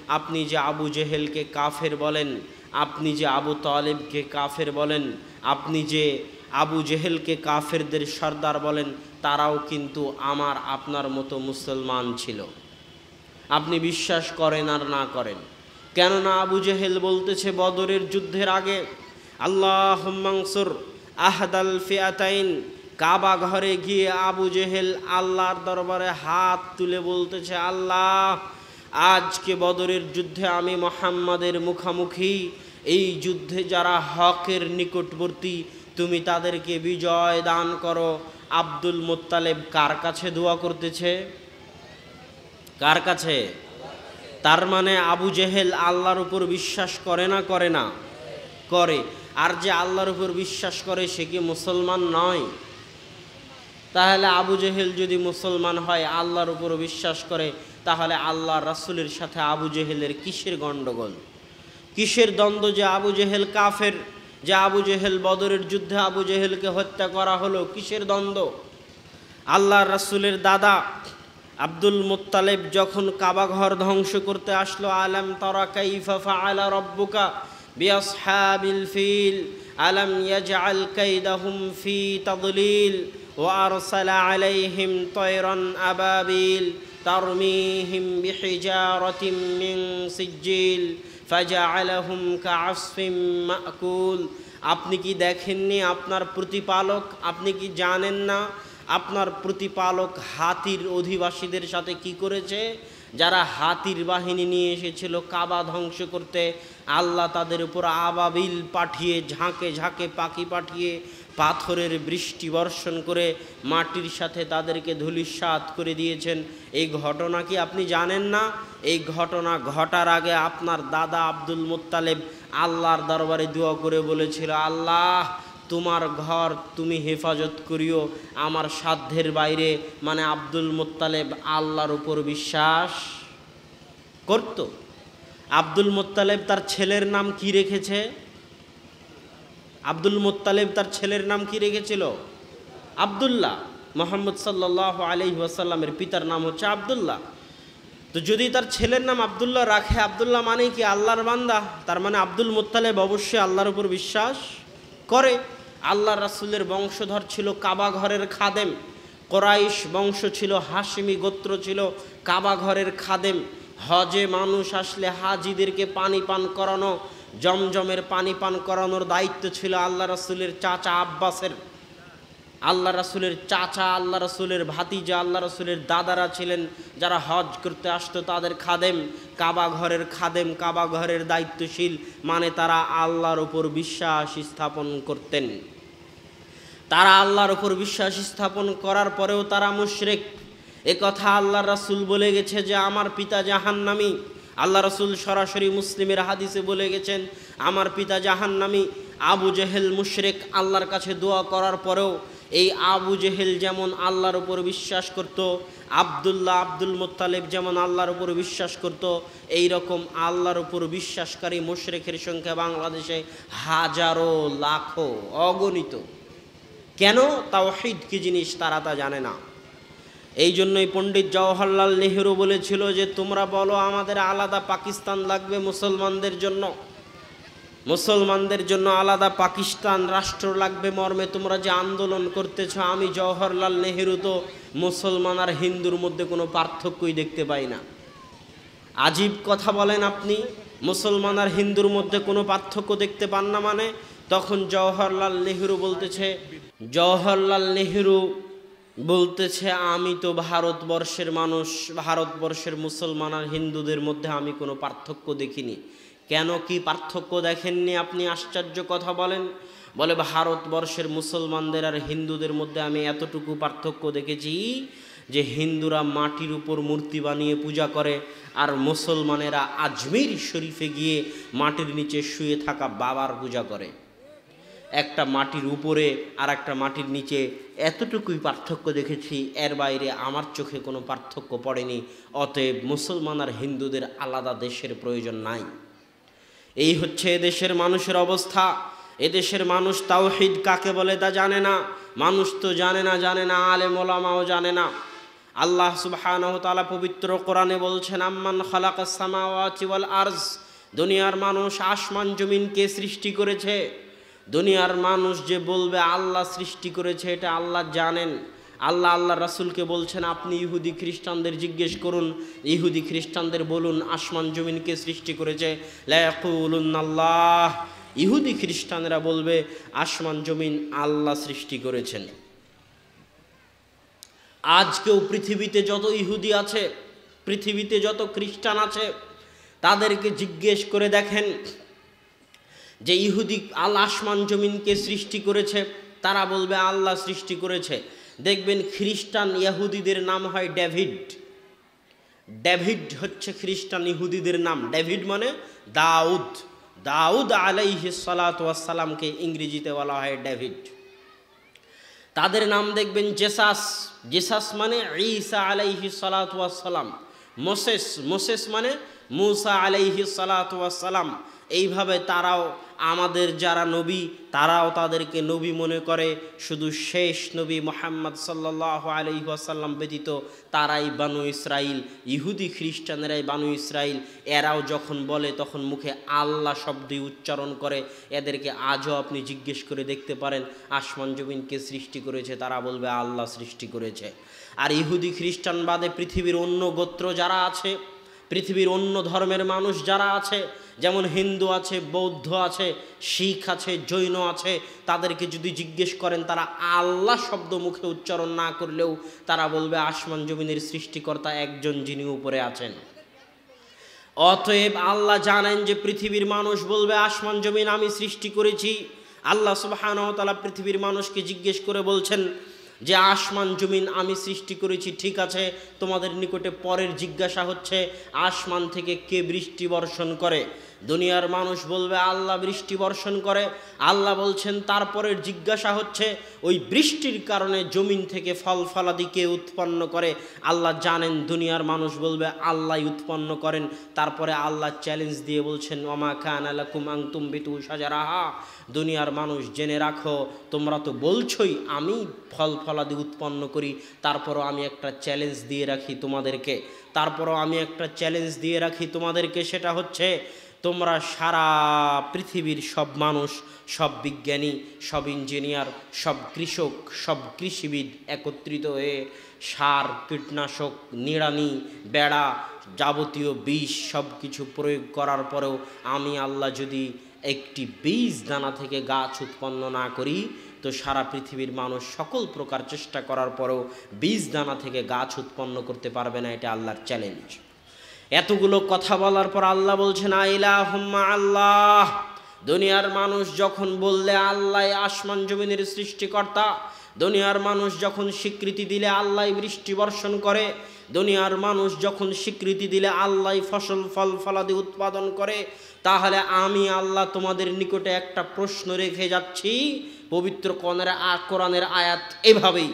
আপনি যে আবু জেহেলকে কাফের বলেন, আপনি যে আবু তালেবকে কাফের বলেন, আপনি যে আবু জেহেলকে কাফেরদের সর্দার বলেন, তারাও কিন্তু আমার আপনার মতো মুসলমান ছিল। আপনি বিশ্বাস করেন আর না করেন, কেননা আবু জেহেল বলতেছে বদরের যুদ্ধের আগে, আল্লাহুম্মা আনসুর আহদাল ফিয়াতাইন। কাবা ঘরে গিয়ে আবু জেহেল আল্লাহর দরবারে হাত তুলে বলতেছে, আল্লাহ, আজকে বদরের যুদ্ধে আমি মুহাম্মাদের মুখামুখি, এই যুদ্ধে যারা হকের নিকটবর্তী তুমি তাদেরকে বিজয় দান করো। আব্দুল মুত্তালিব কার কাছে দোয়া করতেছে? কার কাছে? তার মানে আবু জেহেল আল্লাহর উপর বিশ্বাস করে না করে না? করে। আর যে আল্লাহর উপর বিশ্বাস করে সে কি মুসলমান নয়? তাহলে আবু জেহেল যদি মুসলমান হয়, আল্লাহর উপর বিশ্বাস করে, তাহলে আল্লাহ রাসূলের সাথে আবু জেহেলের কিসের গণ্ডগোল, কিসের দ্বন্দ্ব? যে আবু জেহেল কাফের, যে আবু জেহেল বদরের যুদ্ধে আবু জেহেলকে হত্যা করা হলো, কিসের দ্বন্দ্ব? আল্লাহর রাসূলের দাদা আব্দুল মুত্তালিব যখন কাবা ঘর ধ্বংস করতে আসলো, আলাম তারা কাইফা ফাআলা রাব্বুকা বিআসহাবিল ফিল আলাম ইয়াজআল কাইদাহুম ফি তাদলিল ওয়া আরসালা আলাইহিম তায়রান আবাবিল তারমিহিম বিহিজারাতিম মিন সিজ্জিল ফাজআলাহুম কাআসফিম মাকুল। আপনি কি দেখেননি আপনার প্রতিপালক? আপনি কি জানেন না আপনার প্রতিপালক হাতির অধিবাসীদের সাথে কি করেছে? যারা হাতির বাহিনী নিয়ে এসেছিল কাবা ধ্বংস করতে, আল্লাহ তাদের উপর আবাবিল পাঠিয়ে, ঝাঁকে ঝাঁকে পাখি পাঠিয়ে পাথরের বৃষ্টি বর্ষণ করে মাটির সাথে তাদেরকে ধূলিসাৎ করে দিয়েছেন। এই ঘটনা কি আপনি জানেন না? এই ঘটনা ঘটার আগে আপনার দাদা আব্দুল মুত্তালিব আল্লাহর দরবারে দোয়া করে বলেছিল, আল্লাহ, তোমার ঘর তুমি হেফাজত করিও আমার সাধ্যের বাইরে। মানে আব্দুল মুত্তালিব আল্লাহর উপর বিশ্বাস করত। আব্দুল মুত্তালিব তার ছেলের নাম কি রেখেছে? আব্দুল মুত্তালিব তার ছেলের নাম কি রেখেছিল? আব্দুল্লাহ। মুহাম্মদ সাল্লাল্লাহু আলাইহি ওয়াসাল্লামের পিতার নাম হচ্ছে আব্দুল্লাহ। তো যদি তার ছেলের নাম আব্দুল্লাহ রাখে, আব্দুল্লাহ মানে কি আল্লাহর বান্দা, তার মানে আব্দুল মুত্তালিব অবশ্যই আল্লাহর উপর বিশ্বাস করে। আল্লাহ রাসূলের বংশধর ছিল কাবা ঘরের খাদেম, কোরাইশ বংশ ছিল, হাশিমি গোত্র ছিল, কাবা ঘরের খাদেম। হজে মানুষ আসলে হাজিদেরকে পানি পান করানো, জমজমের পানি পান করানোর দায়িত্ব ছিল আল্লাহ রাসূলের চাচা আব্বাসের। আল্লাহ রাসূলের চাচা, আল্লাহ রাসূলের ভাতিজা, আল্লাহ রাসূলের দাদারা ছিলেন যারা হজ করতে আসতো তাদের খাদেম, কাবা ঘরের খাদেম, কাবা ঘরের দায়িত্বশীল। মানে তারা আল্লাহর উপর বিশ্বাস স্থাপন করতেন। তারা আল্লাহর উপর বিশ্বাস স্থাপন করার পরেও তারা মুশরিক। এ কথা আল্লাহর রাসূল বলে গেছে যে আমার পিতা জাহান্নামী। আল্লাহ রাসূল সরাসরি মুসলিমের হাদিসে বলে গেছেন আমার পিতা জাহান্নামী। আবু জেহেল মুশরিক, আল্লাহর কাছে দোয়া করার পরেও এই আবু জেহেল যেমন আল্লাহর উপর বিশ্বাস করত, আব্দুল মুত্তালিব যেমন আল্লাহর উপর বিশ্বাস করত, এই রকম আল্লাহর উপর বিশ্বাসকারী মুশরিকের সংখ্যা বাংলাদেশে হাজারো, লাখো, অগণিত। কেন? তাওহীদ কি জিনিস তারা তা জানে না। এই জন্যই পণ্ডিত জওহরলাল নেহেরু বলেছিল যে তোমরা বলো আমাদের আলাদা পাকিস্তান লাগবে মুসলমানদের জন্য, মুসলমানদের জন্য আলাদা পাকিস্তান রাষ্ট্র লাগবে মর্মে তোমরা যে আন্দোলন করতেছ, আমি জওহরলাল নেহেরু তো মুসলমান আর হিন্দুর মধ্যে কোনো পার্থক্যই দেখতে পাই না। আজীব কথা বলেন আপনি, মুসলমান আর হিন্দুর মধ্যে কোনো পার্থক্য দেখতে পান না মানে? তখন জওহরলাল নেহেরু বলতেছে আমি তো ভারতবর্ষের মানুষ, ভারতবর্ষের মুসলমান আর হিন্দুদের মধ্যে আমি কোনো পার্থক্য দেখিনি। কেন, কি পার্থক্য দেখেননি আপনি? আশ্চর্য কথা বলেন। বলে ভারতবর্ষের মুসলমানদের আর হিন্দুদের মধ্যে আমি এতটুকু পার্থক্য দেখেছি যে হিন্দুরা মাটির উপর মূর্তি বানিয়ে পূজা করে আর মুসলমানেরা আজমির শরীফে গিয়ে মাটির নিচে শুয়ে থাকা বাবার পূজা করে। একটা মাটির উপরে আর একটা মাটির নিচে, এতটুকুই পার্থক্য দেখেছি, এর বাইরে আমার চোখে কোনো পার্থক্য পড়েনি। অতএব মুসলমান আর হিন্দুদের আলাদা দেশের প্রয়োজন নাই। এই হচ্ছে এদেশের মানুষের অবস্থা। এদেশের মানুষ তাওহীদ কাকে বলে তা জানে না। মানুষ তো জানে না, আলেম ওলামাও জানে না। আল্লাহ সুবহানাহু ওয়া তাআলা পবিত্র কোরআনে বলছেন, আম্মান খালাকাস সামাওয়াতি ওয়াল আরজ, দুনিয়ার মানুষ আসমান জমিনকে সৃষ্টি করেছে। দুনিয়ার মানুষ যে বলবে আল্লাহ সৃষ্টি করেছে, এটা আল্লাহ জানেন। আল্লাহ রাসূলকে বলছেন, আপনি ইহুদি খ্রিস্টানদের জিজ্ঞেস করুন, ইহুদি খ্রিস্টানদের বলুন আসমান জমিনকে সৃষ্টি করেছে। লা ইয়াকুলুনাল্লাহ, ইহুদি খ্রিস্টানরা বলবে আসমান জমিন আল্লাহ সৃষ্টি করেছেন। আজকেও পৃথিবীতে যত ইহুদি আছে, পৃথিবীতে যত খ্রিস্টান আছে, তাদেরকে জিজ্ঞেস করে দেখেন যে ইহুদি আসমান জমিনকে সৃষ্টি করেছে, তারা বলবে আল্লাহ সৃষ্টি করেছে। দেখবেন খ্রিস্টান ইহুদিদের নাম হয় ডেভিড। ডেভিড হচ্ছে খ্রিস্টান ইহুদিদের নাম। ডেভিড মানে দাউদ। দাউদ আলাইহিস সালাতু ওয়াস সালামকে ইংরেজিতে বলা হয় ডেভিড। তাদের নাম দেখবেন জেসাস। জেসাস মানে ঈসা আলাইহিস সালাতু ওয়াস সালাম। মোসেস, মোসেস মানে মূসা আলাইহিস সালাতু ওয়াস সালাম। এইভাবে তারাও আমাদের যারা নবী, তারাও তাদেরকে নবী মনে করে। শুধু শেষ নবী মুহাম্মদ সাল্লাল্লাহু আলাইহি ওয়াসাল্লাম ব্যতীত তারাই বানু ইসরাইল। ইহুদি খ্রিস্টানেরাই বানু ইসরাইল। এরাও যখন বলে তখন মুখে আল্লাহ শব্দই উচ্চারণ করে। এদেরকে আজও আপনি জিজ্ঞেস করে দেখতে পারেন আসমান জমিনকে সৃষ্টি করেছে, তারা বলবে আল্লাহ সৃষ্টি করেছে। আর ইহুদি খ্রিস্টান বাদে পৃথিবীর অন্য গোত্র যারা আছে, পৃথিবীর অন্য ধর্মের মানুষ যারা আছে, যেমন হিন্দু আছে, বৌদ্ধ আছে, শিখ আছে, জৈন আছে, তাদেরকে যদি জিজ্ঞেস করেন, তারা আল্লাহ শব্দ মুখে উচ্চারণ না করলেও তারা বলবে আসমান জমিনের সৃষ্টিকর্তা একজন, যিনি উপরে আছেন। অতএব আল্লাহ জানেন যে পৃথিবীর মানুষ বলবে আসমান জমিন আমি সৃষ্টি করেছি। আল্লাহ সুবহানাহু ওয়া তাআলা পৃথিবীর মানুষকে জিজ্ঞেস করে বলছেন যে আসমান জমিন আমি সৃষ্টি করেছি, ঠিক আছে। তোমাদের নিকটে পরের জিজ্ঞাসা হচ্ছে, আসমান থেকে কে বৃষ্টি বর্ষণ করে? দুনিয়ার মানুষ বলবে আল্লাহ বৃষ্টি বর্ষণ করে। আল্লাহ বলছেন তারপরের জিজ্ঞাসা হচ্ছে, ওই বৃষ্টির কারণে জমিন থেকে ফল ফলাদি কে উৎপন্ন করে? আল্লাহ জানেন। দুনিয়ার মানুষ বলবে আল্লাহই উৎপন্ন করেন। তারপরে আল্লাহ চ্যালেঞ্জ দিয়ে বলছেন, ওমা কানা লাকুম আন তুমবিতু শাজারাহা, দুনিয়ার মানুষ জেনে রাখো, তোমরা তো বলছোই আমি ফল ফলাদি উৎপন্ন করি, তারপরও আমি একটা চ্যালেঞ্জ দিয়ে রাখি তোমাদেরকে। সেটা হচ্ছে, তোমরা সারা পৃথিবীর সব মানুষ, সব বিজ্ঞানী, সব ইঞ্জিনিয়ার, সব কৃষক, সব কৃষিবিদ একত্রিত হয়ে সার, কীটনাশক, নিড়ানি, বেড়া, যাবতীয় বিষ সব কিছু প্রয়োগ করার পরেও আমি আল্লাহ যদি একটি বীজ দানা থেকে গাছ উৎপন্ন না করি, তো সারা পৃথিবীর মানুষ সকল প্রকার চেষ্টা করার পরেও বীজ দানা থেকে গাছ উৎপন্ন করতে পারবে না। এটা আল্লাহর চ্যালেঞ্জ। এতগুলো কথা বলার পর আল্লাহ বলছেন, আইলাহুম্মা আল্লাহ। দুনিয়ার মানুষ যখন বললে আল্লাহ আসমান জমিনের সৃষ্টিকর্তা, দুনিয়ার মানুষ যখন স্বীকৃতি দিলে আল্লাহ বৃষ্টি বর্ষণ করে, দুনিয়ার মানুষ যখন স্বীকৃতি দিলে আল্লাহ ফসল ফল ফলাদি উৎপাদন করে, তাহলে আমি আল্লাহ তোমাদের নিকটে একটা প্রশ্ন রেখে যাচ্ছি। পবিত্র কোরআনের আয়াত এভাবেই,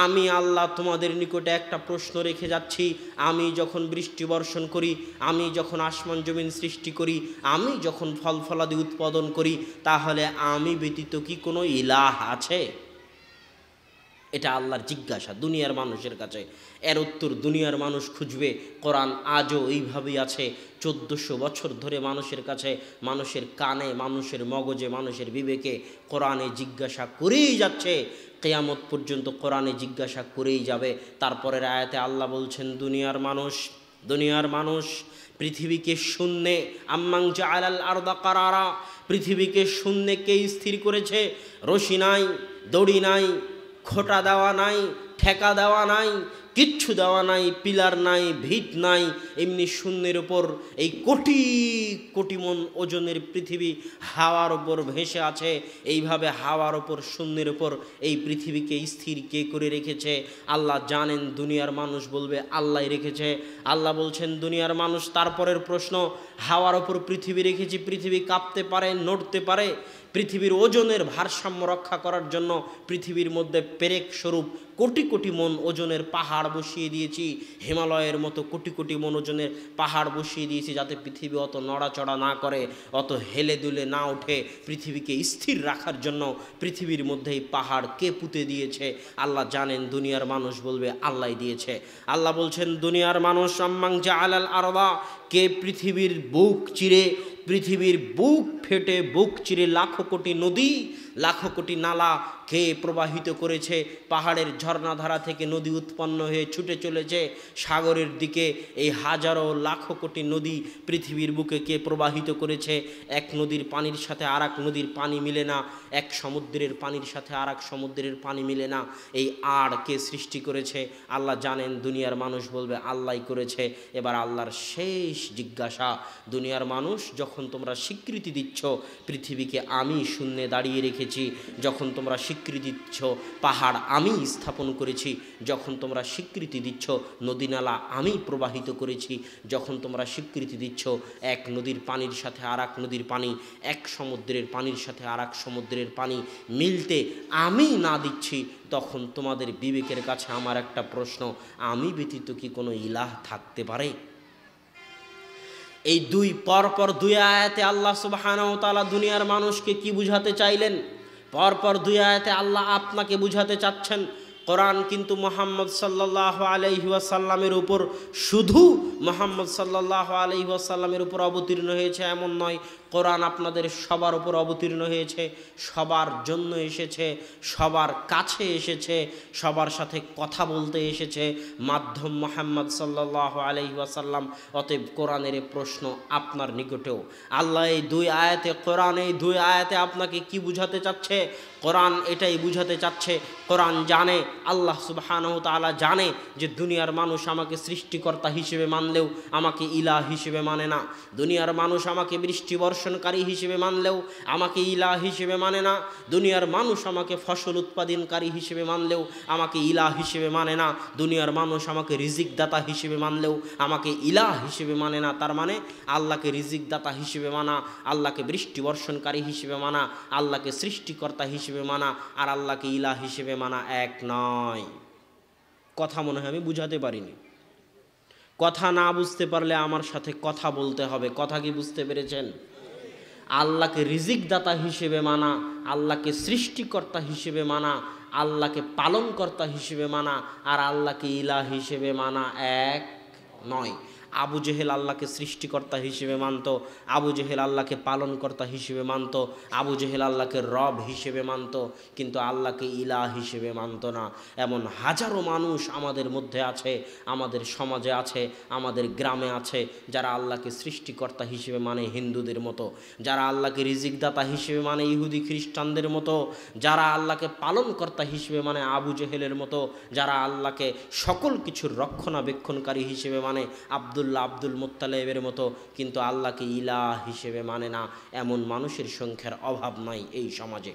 আমি আল্লাহ তোমাদের নিকটে একটা প্রশ্ন রেখে যাচ্ছি। আমি যখন বৃষ্টি বর্ষণ করি, আমি যখন আসমান জমিন সৃষ্টি করি, আমি যখন ফল ফলাদি উৎপাদন করি, তাহলে আমি ব্যতীত কি কোনো ইলাহ আছে? এটা আল্লাহর জিজ্ঞাসা দুনিয়ার মানুষের কাছে। এর উত্তর দুনিয়ার মানুষ খুঁজবে। কোরআন আজও এইভাবেই আছে। 1400 বছর ধরে মানুষের কাছে, মানুষের কানে, মানুষের মগজে, মানুষের বিবেকে কোরআনে জিজ্ঞাসা করেই যাচ্ছে। কিয়ামত পর্যন্ত কোরআনে জিজ্ঞাসা করেই যাবে। তারপরের আয়াতে আল্লাহ বলছেন, দুনিয়ার মানুষ পৃথিবীকে শূন্যে, আম্মাং জাআলাল আরদা কারারা, পৃথিবীকে শূন্যে কে স্থির করেছে? রশি নাই, দড়ি নাই, খোঁটা দেওয়া নাই, ঠেকা দেওয়া নাই, কিচ্ছু দেওয়া নাই, পিলার নাই, ভিত নাই, এমনি শূন্যের ওপর এই কোটি কোটি মন ওজনের পৃথিবী হাওয়ার ওপর ভেসে আছে। এইভাবে হাওয়ার ওপর, শূন্যের ওপর এই পৃথিবীকে স্থির কে করে রেখেছে? আল্লাহ জানেন। দুনিয়ার মানুষ বলবে আল্লাহ রেখেছে। আল্লাহ বলছেন দুনিয়ার মানুষ, তারপরের প্রশ্ন, হাওয়ার ওপর পৃথিবী রেখেছি, পৃথিবী কাঁপতে পারে, নড়তে পারে, পৃথিবীর ওজনের ভারসাম্য রক্ষা করার জন্য পৃথিবীর মধ্যে পেরেক স্বরূপ কোটি কোটি মন ওজনের পাহাড় বসিয়ে দিয়েছি, হিমালয়ের মতো কোটি কোটি মন ওজনের পাহাড় বসিয়ে দিয়েছি, যাতে পৃথিবী অত নড়াচড়া না করে, অত হেলে দুলে না ওঠে। পৃথিবীকে স্থির রাখার জন্য পৃথিবীর মধ্যে এই পাহাড় কে পুঁতে দিয়েছে? আল্লাহ জানেন। দুনিয়ার মানুষ বলবে আল্লাহ দিয়েছে। আল্লাহ বলছেন, দুনিয়ার মানুষ আম্মাং জাআলাল আরদা, কে পৃথিবীর বুক চিরে, পৃথিবীর বুক ফেটে বুক চিরে লাখো কোটি নদী, লাখো কোটি নালা কে প্রবাহিত করেছে? পাহাড়ের ঝর্ণাধারা থেকে নদী উৎপন্ন হয়ে ছুটে চলেছে সাগরের দিকে। এই হাজারো লাখো কোটি নদী পৃথিবীর বুকে কে প্রবাহিত করেছে? এক নদীর পানির সাথে আর এক নদীর পানি মিলে না, এক সমুদ্রের পানির সাথে আর এক সমুদ্রের পানি মিলে না। এই আর কে সৃষ্টি করেছে? আল্লাহ জানেন। দুনিয়ার মানুষ বলবে আল্লাহই করেছে। এবার আল্লাহর শেষ জিজ্ঞাসা, দুনিয়ার মানুষ যখন তোমরা স্বীকৃতি দিচ্ছ পৃথিবীকে আমি শূন্যে দাঁড়িয়ে রেখেছি, যখন তোমরা স্বীকৃতি দিচ্ছ পাহাড় আমি স্থাপন করেছি, যখন তোমরা স্বীকৃতি দিচ্ছ নদী নালা আমি প্রবাহিত করেছি, যখন তোমরা স্বীকৃতি দিচ্ছ এক নদীর পানির সাথে আর এক নদীর পানি, এক সমুদ্রের পানির সাথে আর এক সমুদ্রের পানি মিলতে আমি না দিচ্ছি, তখন তোমাদের বিবেকের কাছে আমার একটা প্রশ্ন, আমি ব্যতীত কি কোনো ইলাহ থাকতে পারে? এই পরপর দুই আয়াতে আল্লাহ সুবহানাহু ওয়া তাআলা দুনিয়ার মানুষকে কি বুঝাতে চাইলেন? পরপর দুই আয়াতে আল্লাহ আপনাকে বুঝাতে চাচ্ছেন, কোরআন কিন্তু মুহাম্মদ সাল্লাল্লাহু আলাইহি ওয়াসাল্লামের উপর, শুধু মুহাম্মদ সাল্লাল্লাহু আলাইহি ওয়াসাল্লামের উপর অবতীর্ণ হয়েছে এমন নয়, কোরআন আপনাদের সবার উপর অবতীর্ণ হয়েছে, সবার জন্য এসেছে, সবার কাছে এসেছে, সবার সাথে কথা বলতে এসেছে মাধ্যম মুহাম্মদ সাল্লাল্লাহু আলাইহি ওয়াসাল্লাম। অতএব কোরআনের প্রশ্ন আপনার নিকটেও। আল্লাহ এই দুই আয়াতে, কোরআন এই দুই আয়াতে আপনাকে কি বুঝাতে চাচ্ছে? কোরআন এটাই বুঝাতে চাচ্ছে, কোরআন জানে, আল্লাহ সুবহানাহু তাআলা জানে যে দুনিয়ার মানুষ আমাকে সৃষ্টিকর্তা হিসেবে মানলেও আমাকে ইলাহ হিসেবে মানে না। দুনিয়ার মানুষ আমাকে বৃষ্টি বর্ষণকারী হিসেবে মানলেও আমাকে ইলাহ হিসেবে মানে না। দুনিয়ার মানুষ আমাকে ফসল উৎপাদনকারী হিসেবে মানলেও আমাকে ইলাহ হিসেবে মানে না। দুনিয়ার মানুষ আমাকে রিজিক দাতা হিসেবে মানলেও আমাকে ইলাহ হিসেবে মানে না। তার মানে আল্লাহকে রিজিক দাতা হিসেবে মানা, আল্লাহকে বৃষ্টি বর্ষণকারী হিসেবে মানা, আল্লাহকে সৃষ্টিকর্তা হিসেবে মানা আর আল্লাহকে ইলাহ হিসেবে মানা এক নয়। কথা মনে হয় আমি বুঝাতে পারিনি। কথা না বুঝতে পারলে আমার সাথে কথা বলতে হবে। কথা কি বুঝতে পেরেছেন? আল্লাহকে রিজিক দাতা হিসেবে মানা, আল্লাহকে সৃষ্টিকর্তা হিসেবে মানা, আল্লাহকে পালনকর্তা হিসেবে মানা আর আল্লাহকে ইলাহ হিসেবে মানা এক নয়। আবু জেহেল আল্লাহকে সৃষ্টিকর্তা হিসেবে মানত, আবু জেহেল আল্লাহকে পালনকর্তা হিসেবে মানত, আবু জেহেল আল্লাহকে রব হিসেবে মানত, কিন্তু আল্লাহকে ইলাহ হিসেবে মানত না। এমন হাজারো মানুষ আমাদের মধ্যে আছে, আমাদের সমাজে আছে, আমাদের গ্রামে আছে, যারা আল্লাহকে সৃষ্টিকর্তা হিসেবে মানে হিন্দুদের মতো, যারা আল্লাহকে রিজিকদাতা হিসেবে মানে ইহুদি খ্রিস্টানদের মতো, যারা আল্লাহকে পালনকর্তা হিসেবে মানে আবু জেহেলের মতো, যারা আল্লাহকে সকল কিছুর রক্ষণাবেক্ষণকারী হিসেবে মানে আব্দুল মুত্তালিবের মতো, কিন্তু আল্লাহকে ইলাহ হিসেবে মানে না। এমন মানুষের সংখ্যার অভাব নাই এই সমাজে।